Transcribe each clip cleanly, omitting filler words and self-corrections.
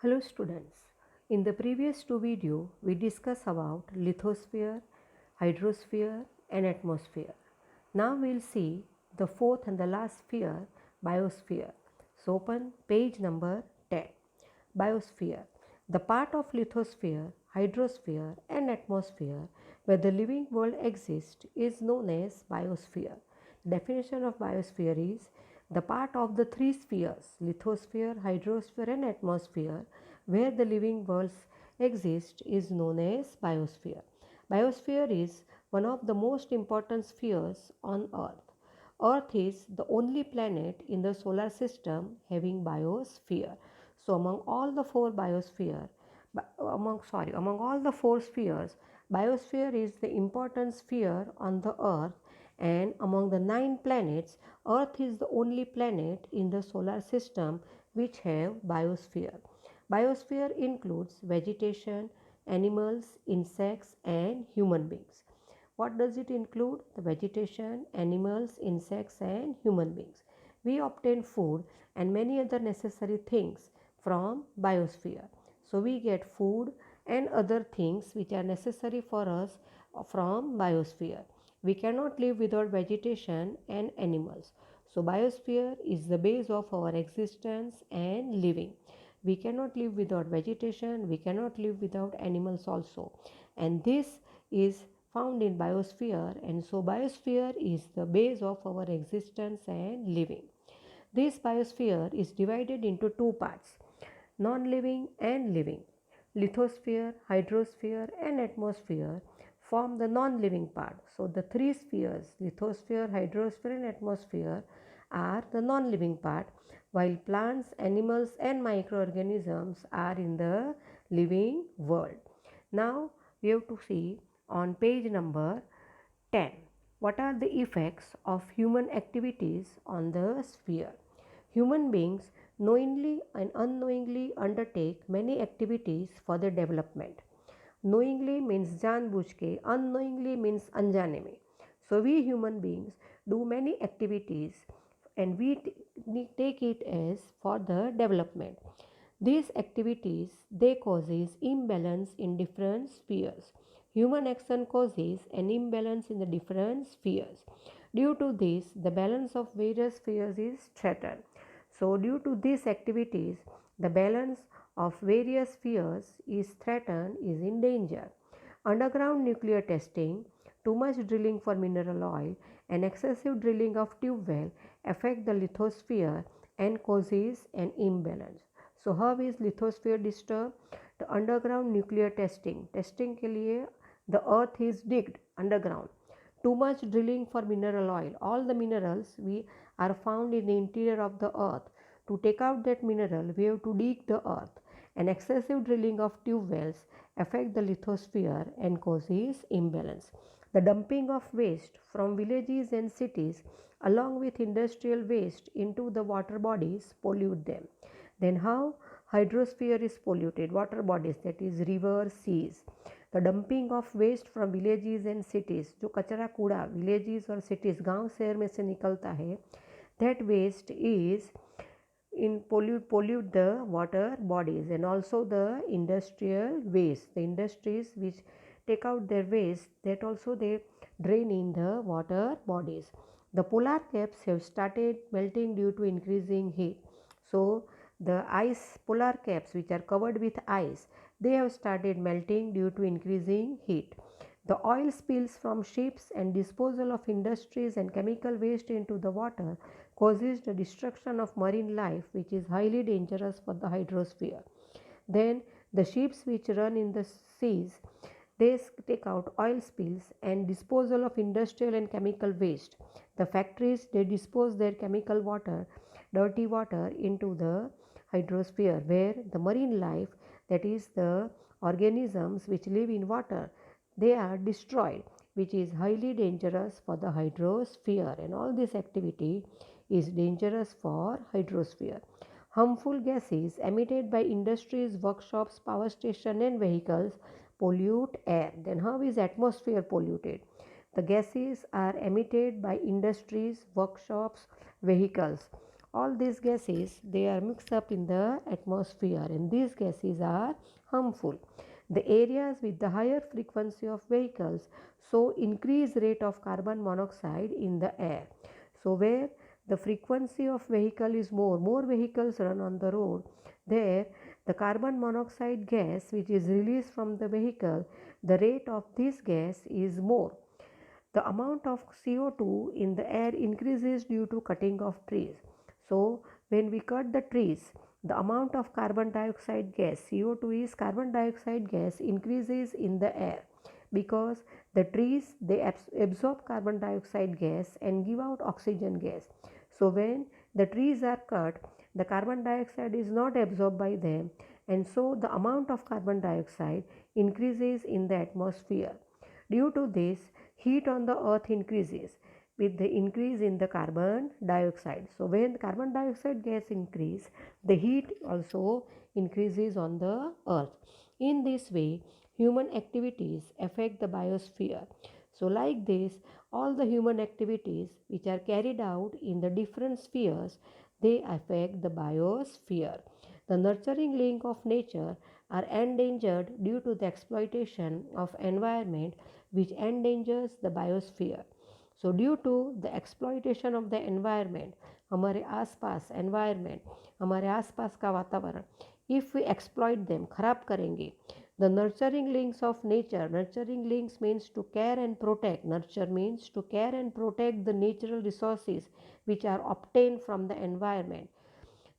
Hello students. In the previous two videos, we discussed about lithosphere, hydrosphere and atmosphere. Now we'll see the fourth and the last sphere, biosphere. So open page number 10. Biosphere. The part of lithosphere, hydrosphere and atmosphere where the living world exists is known as biosphere. The definition of biosphere is the part of the three spheres, lithosphere, hydrosphere and atmosphere, where the living worlds exist is known as biosphere. Biosphere is one of the most important spheres on Earth. Earth is the only planet in the solar system having biosphere. So among all the four spheres, biosphere is the important sphere on the Earth, and among the 9 planets, Earth is the only planet in the solar system which have biosphere. Biosphere includes vegetation, animals, insects and human beings. What does it include? The vegetation, animals, insects and human beings. We obtain food and many other necessary things from biosphere. So we get food and other things which are necessary for us from biosphere. We cannot live without vegetation and animals. So biosphere is the base of our existence and living. We cannot live without vegetation, we cannot live without animals also. And this is found in biosphere, and so biosphere is the base of our existence and living. This biosphere is divided into two parts, non-living and living. Lithosphere, hydrosphere and atmosphere form the non-living part. So the three spheres, lithosphere, hydrosphere and atmosphere, are the non-living part, while plants, animals and microorganisms are in the living world. Now we have to see on page number 10. What are the effects of human activities on the sphere? Human beings knowingly and unknowingly undertake many activities for their development. Knowingly means जानबूझ के, unknowingly means अनजाने में. So we human beings do many activities and we take it as for the development. These activities they causes imbalance in different spheres. Human action causes an imbalance in the different spheres. Due to this, the balance of various spheres is threatened. So due to these activities, the balance of various spheres is threatened, is in danger. Underground nuclear testing, too much drilling for mineral oil, and excessive drilling of tube well affect the lithosphere and causes an imbalance. So how is lithosphere disturbed? The underground nuclear testing. Testing के लिए the earth is digged underground. Too much drilling for mineral oil. All the minerals we are found in the interior of the earth. To take out that mineral, we have to dig the earth. And excessive drilling of tube wells affect the lithosphere and causes imbalance. The dumping of waste from villages and cities along with industrial waste into the water bodies pollute them. Then how hydrosphere is polluted? Water bodies, that is rivers, seas. The dumping of waste from villages and cities, जो कचरा कूड़ा villages और cities गांव शहर में से निकलता है, that waste is in pollute the water bodies, and also the industrial waste. The industries which take out their waste, that also they drain in the water bodies. The polar caps have started melting due to increasing heat. So the ice polar caps which are covered with ice, they have started melting due to increasing heat. The oil spills from ships and disposal of industries and chemical waste into the water causes the destruction of marine life, which is highly dangerous for the hydrosphere. Then the ships which run in the seas, they take out oil spills and disposal of industrial and chemical waste. The factories, they dispose their chemical water, dirty water into the hydrosphere, where the marine life, that is the organisms which live in water, they are destroyed, which is highly dangerous for the hydrosphere, and all this activity is dangerous for hydrosphere. Harmful gases emitted by industries, workshops, power stations and vehicles pollute air. Then how is atmosphere polluted? The gases are emitted by industries, workshops, vehicles. All these gases, they are mixed up in the atmosphere, and these gases are harmful. The areas with the higher frequency of vehicles show increased rate of carbon monoxide in the air. So where the frequency of vehicle is more vehicles run on the road, there the carbon monoxide gas which is released from the vehicle, the rate of this gas is more. The amount of CO2 in the air increases due to cutting of trees. So when we cut the trees, the amount of carbon dioxide gas, CO2 is carbon dioxide gas, increases in the air, because the trees, they absorb carbon dioxide gas and give out oxygen gas. So when the trees are cut, the carbon dioxide is not absorbed by them, and so the amount of carbon dioxide increases in the atmosphere. Due to this, heat on the earth increases with the increase in the carbon dioxide. So when the carbon dioxide gas increase, the heat also increases on the earth. In this way, human activities affect the biosphere. So like this, all the human activities which are carried out in the different spheres, they affect the biosphere. The nurturing link of nature are endangered due to the exploitation of environment which endangers the biosphere. So due to the exploitation of the environment, हमारे आसपास environment, हमारे आसपास का वातावरण, if we exploit them, खराब करेंगे, the nurturing links of nature, nurturing links means to care and protect, nurture means to care and protect the natural resources which are obtained from the environment.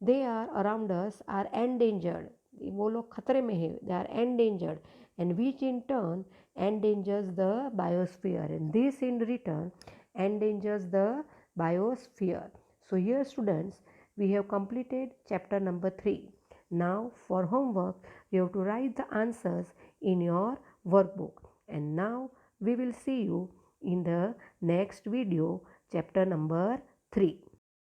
They are around us are endangered, वो लोग खतरे में हैं, they are endangered, and which in turn endangers the biosphere, and this in return endangers the biosphere. So here students, we have completed chapter number 3. Now for homework, you have to write the answers in your workbook, and now we will see you in the next video, chapter number 3.